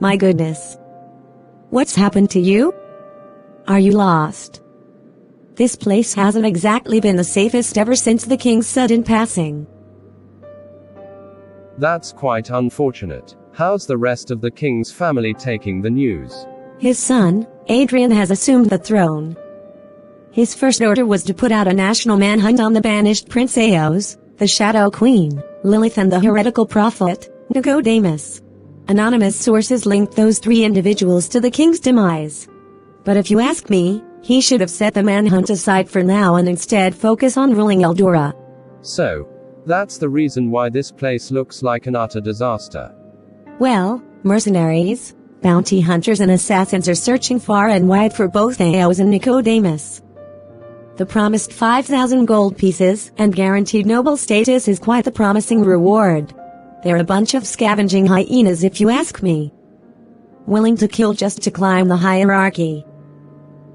My goodness. What's happened to you? Are you lost? This place hasn't exactly been the safest ever since the king's sudden passing. That's quite unfortunate. How's the rest of the king's family taking the news? His son, Adrian, has assumed the throne. His first order was to put out a national manhunt on the banished Prince Eos, the Shadow Queen, Lilith, and the heretical prophet, Nicodemus. Anonymous sources linked those three individuals to the king's demise. But if you ask me, he should have set the manhunt aside for now and instead focus on ruling Eldora. So, that's the reason why this place looks like an utter disaster. Well, mercenaries, bounty hunters and assassins are searching far and wide for both Eos and Nicodemus. The promised 5,000 gold pieces and guaranteed noble status is quite the promising reward. They're a bunch of scavenging hyenas if you ask me. Willing to kill just to climb the hierarchy.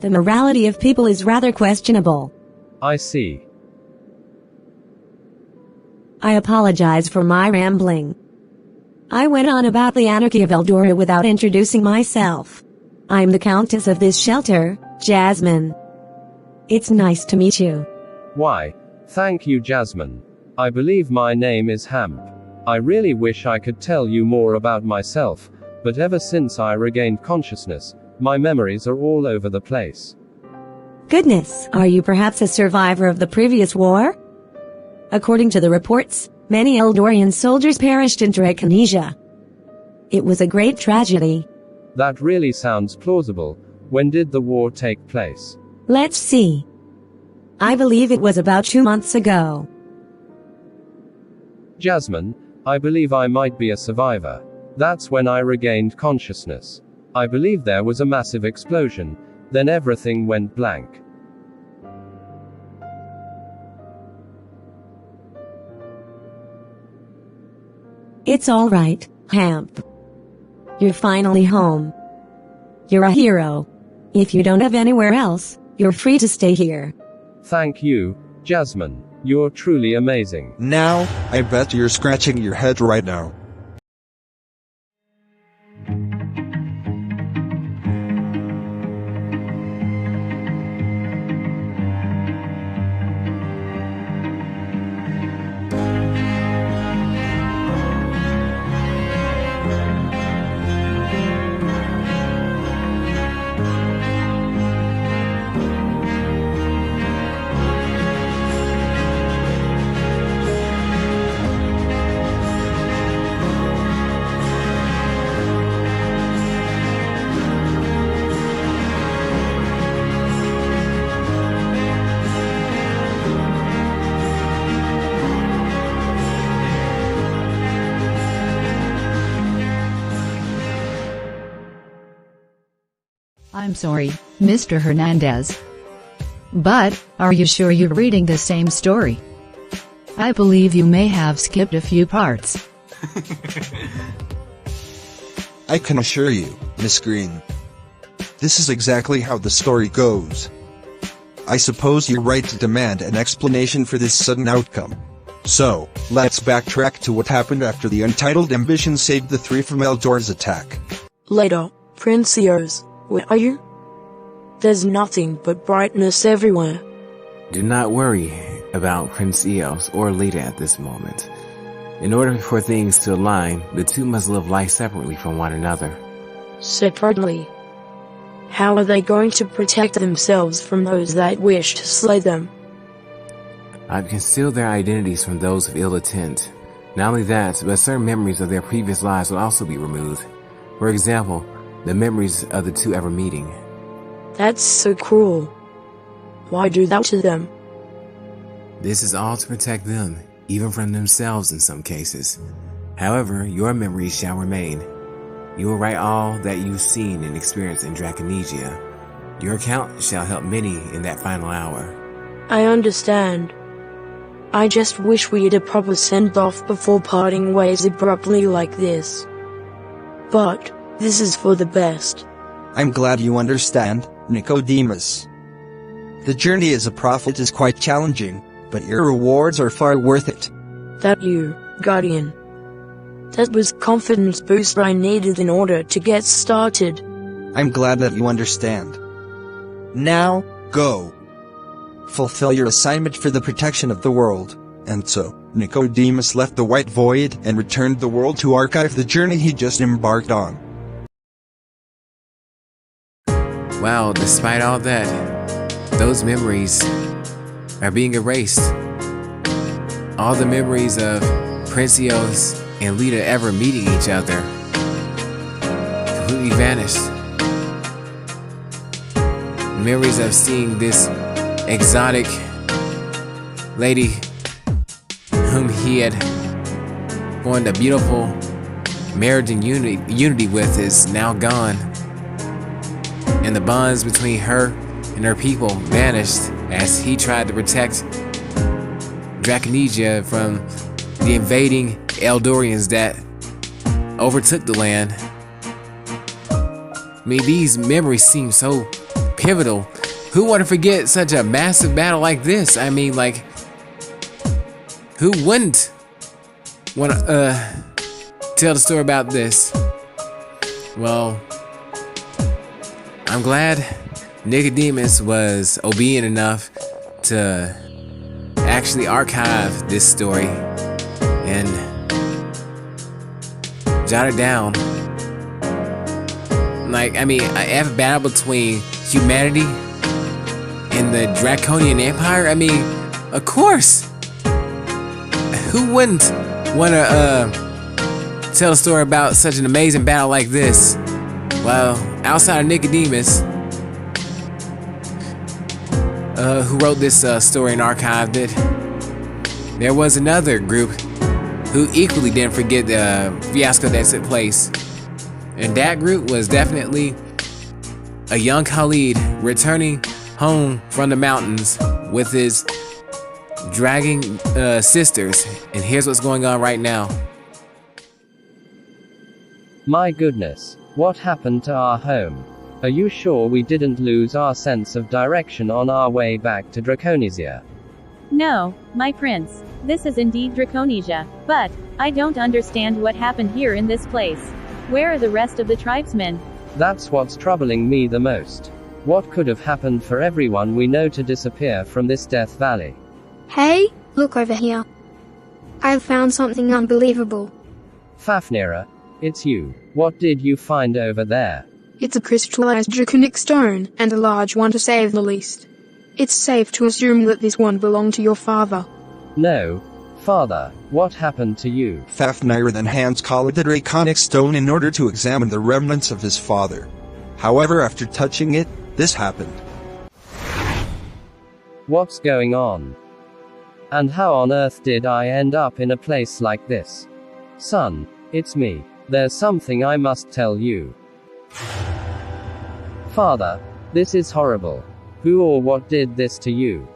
The morality of people is rather questionable. I see. I apologize for my rambling. I went on about the anarchy of Eldora without introducing myself. I'm the Countess of this shelter, Jasmine. It's nice to meet you. Why, thank you, Jasmine. I believe my name is Hamp. I really wish I could tell you more about myself, but ever since I regained consciousness, my memories are all over the place. Goodness, are you perhaps a survivor of the previous war? According to the reports, many Eldorian soldiers perished in Drakonisia. It was a great tragedy. That really sounds plausible. When did the war take place? Let's see. I believe it was about 2 months ago. Jasmine, I believe I might be a survivor. That's when I regained consciousness. I believe there was a massive explosion, then everything went blank. It's all right, Hamp. You're finally home. You're a hero. If you don't have anywhere else, you're free to stay here. Thank you, Jasmine. You're truly amazing. Now, I bet you're scratching your head right now. I'm sorry, Mr. Hernandez. But, are you sure you're reading the same story? I believe you may have skipped a few parts. I can assure you, Miss Green. This is exactly how the story goes. I suppose you're right to demand an explanation for this sudden outcome. So, let's backtrack to what happened after the Untitled ambition saved the three from Eldora's attack. Later, Prince Eos, where are you? There's nothing but brightness everywhere. Do not worry about Prince Eos or Lita at this moment. In order for things to align, the two must live life separately from one another. Separately? How are they going to protect themselves from those that wish to slay them? I've concealed their identities from those of ill intent. Not only that, but certain memories of their previous lives will also be removed. For example, the memories of the two ever meeting. That's so cruel. Why do that to them? This is all to protect them, even from themselves in some cases. However, your memories shall remain. You will write all that you've seen and experienced in Drakonisia. Your account shall help many in that final hour. I understand. I just wish we had a proper send-off before parting ways abruptly like this. But, this is for the best. I'm glad you understand, Nicodemus. The journey as a prophet is quite challenging, but your rewards are far worth it. That you, Guardian. That was confidence boost I needed in order to get started. I'm glad that you understand. Now, go. Fulfill your assignment for the protection of the world. And so, Nicodemus left the White Void and returned the world to archive the journey he just embarked on. Wow, despite all that, those memories are being erased. All the memories of Princios and Lita ever meeting each other completely vanished. Memories of seeing this exotic lady whom he had formed a beautiful marriage and unity with is now gone. And the bonds between her and her people vanished as he tried to protect Drakonisia from the invading Eldorians that overtook the land. I mean, these memories seem so pivotal. Who would forget such a massive battle like this? I mean, like, who wouldn't want to tell the story about this? Well, I'm glad Nicodemus was obedient enough to actually archive this story and jot it down. Like, I mean, I have a battle between humanity and the Draconian Empire. I mean, of course. Who wouldn't want to tell a story about such an amazing battle like this? Well, outside of Nicodemus, who wrote this story and archived it, there was another group who equally didn't forget the fiasco that took place. And that group was definitely a young Khalid returning home from the mountains with his dragging sisters. And here's what's going on right now. My goodness, what happened to our home? Are you sure we didn't lose our sense of direction on our way back to Draconisia? No, my prince. This is indeed Draconisia, but I don't understand what happened here in this place. Where are the rest of the tribesmen? That's what's troubling me the most. What could have happened for everyone we know to disappear from this Death Valley? Hey, look over here. I've found something unbelievable. Fafnira, it's you. What did you find over there? It's a crystallized draconic stone, and a large one to say the least. It's safe to assume that this one belonged to your father. No. Father, what happened to you? Fafnir then hands Khalid the draconic stone in order to examine the remnants of his father. However, after touching it, this happened. What's going on? And how on earth did I end up in a place like this? Son, it's me. There's something I must tell you. Father, this is horrible. Who or what did this to you?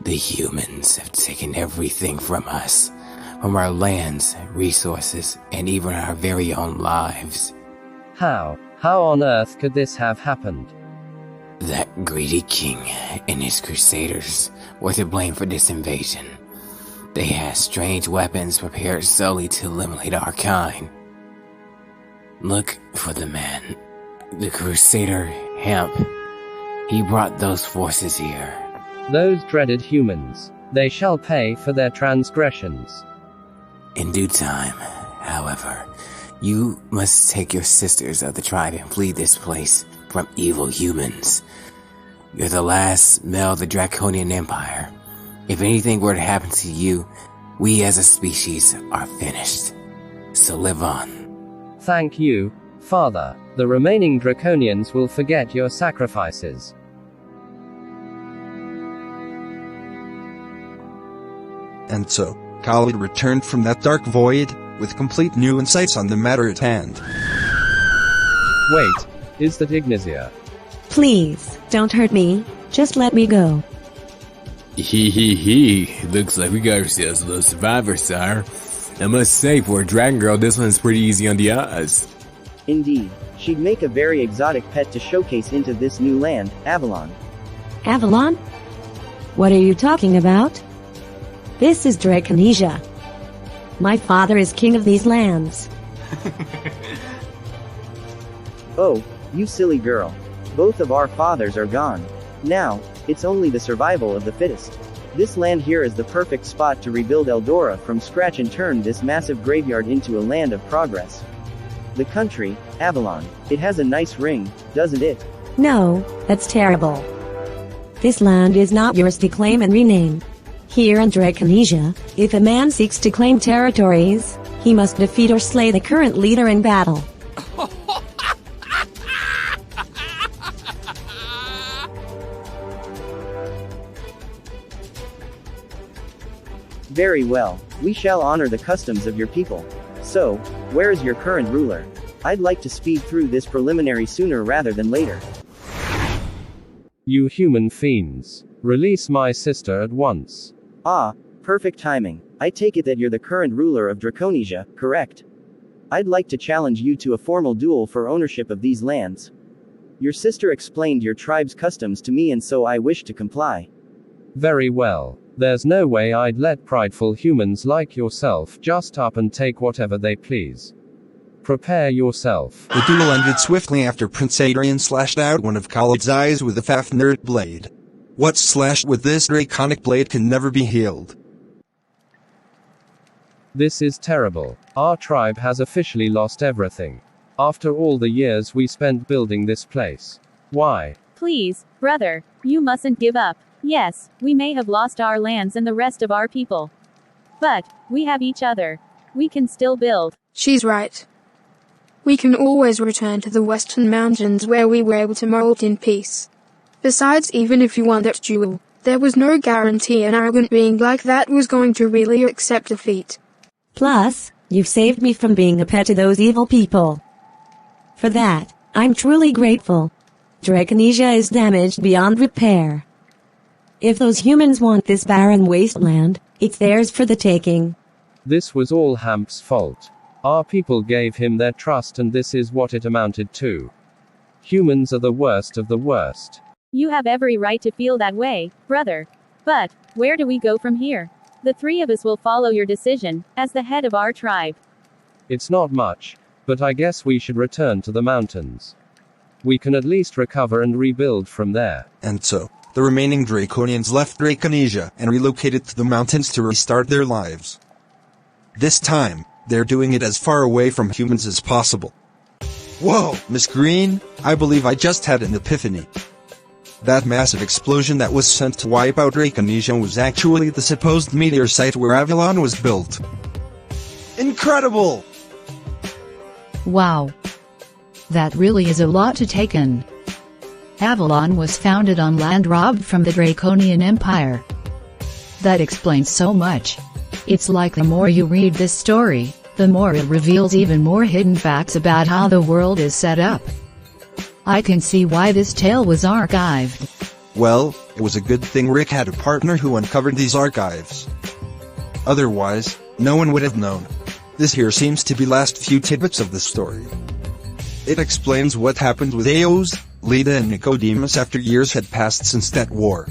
The humans have taken everything from us, from our lands, resources, and even our very own lives. How? How on earth could this have happened? That greedy king and his crusaders were to blame for this invasion. They had strange weapons prepared solely to eliminate our kind. Look for the man, the crusader Hemp. He brought those forces here. Those dreaded humans. They shall pay for their transgressions. In due time, however, you must take your sisters of the tribe and flee this place from evil humans. You're the last male of the Draconian Empire. If anything were to happen to you, we as a species are finished. So live on. Thank you, Father. The remaining Draconians will forget your sacrifices. And so, Khalid returned from that dark void, with complete new insights on the matter at hand. Wait, is that Ignazia? Please, don't hurt me. Just let me go. Looks like we got ourselves a little survivor, sire. I must say, for a dragon girl, this one's pretty easy on the eyes. Indeed, she'd make a very exotic pet to showcase into this new land, Avalon. Avalon? What are you talking about? This is Draconisia. My father is king of these lands. Oh, you silly girl. Both of our fathers are gone. Now, it's only the survival of the fittest. This land here is the perfect spot to rebuild Eldora from scratch and turn this massive graveyard into a land of progress. The country, Avalon. It has a nice ring, doesn't it? No, that's terrible. This land is not yours to claim and rename. Here in Draconisia, if a man seeks to claim territories, he must defeat or slay the current leader in battle. Very well, we shall honor the customs of your people. So, where is your current ruler? I'd like to speed through this preliminary sooner rather than later. You human fiends. Release my sister at once. Ah, perfect timing. I take it that you're the current ruler of Draconisia, correct? I'd like to challenge you to a formal duel for ownership of these lands. Your sister explained your tribe's customs to me and so I wish to comply. Very well. There's no way I'd let prideful humans like yourself just up and take whatever they please. Prepare yourself. The duel ended swiftly after Prince Adrian slashed out one of Khaled's eyes with a Fafnir blade. What's slashed with this draconic blade can never be healed. This is terrible. Our tribe has officially lost everything. After all the years we spent building this place. Why? Please, brother, you mustn't give up. Yes, we may have lost our lands and the rest of our people. But, we have each other. We can still build. She's right. We can always return to the Western Mountains where we were able to molt in peace. Besides, even if you won that duel, there was no guarantee an arrogant being like that was going to really accept defeat. Plus, you've saved me from being a pet to those evil people. For that, I'm truly grateful. Draconisia is damaged beyond repair. If those humans want this barren wasteland, it's theirs for the taking. This was all Hamp's fault. Our people gave him their trust and this is what it amounted to. Humans are the worst of the worst. You have every right to feel that way, brother. But, where do we go from here? The three of us will follow your decision, as the head of our tribe. It's not much, but I guess we should return to the mountains. We can at least recover and rebuild from there. And so, the remaining Draconians left Draconisia and relocated to the mountains to restart their lives. This time, they're doing it as far away from humans as possible. Whoa, Miss Green, I believe I just had an epiphany. That massive explosion that was sent to wipe out Draconisia was actually the supposed meteor site where Avalon was built. Incredible! Wow. That really is a lot to take in. Avalon was founded on land robbed from the Draconian Empire. That explains so much. It's like the more you read this story, the more it reveals even more hidden facts about how the world is set up. I can see why this tale was archived. Well, it was a good thing Rick had a partner who uncovered these archives. Otherwise, no one would have known. This here seems to be last few tidbits of the story. It explains what happened with Eos, Leda and Nicodemus after years had passed since that war.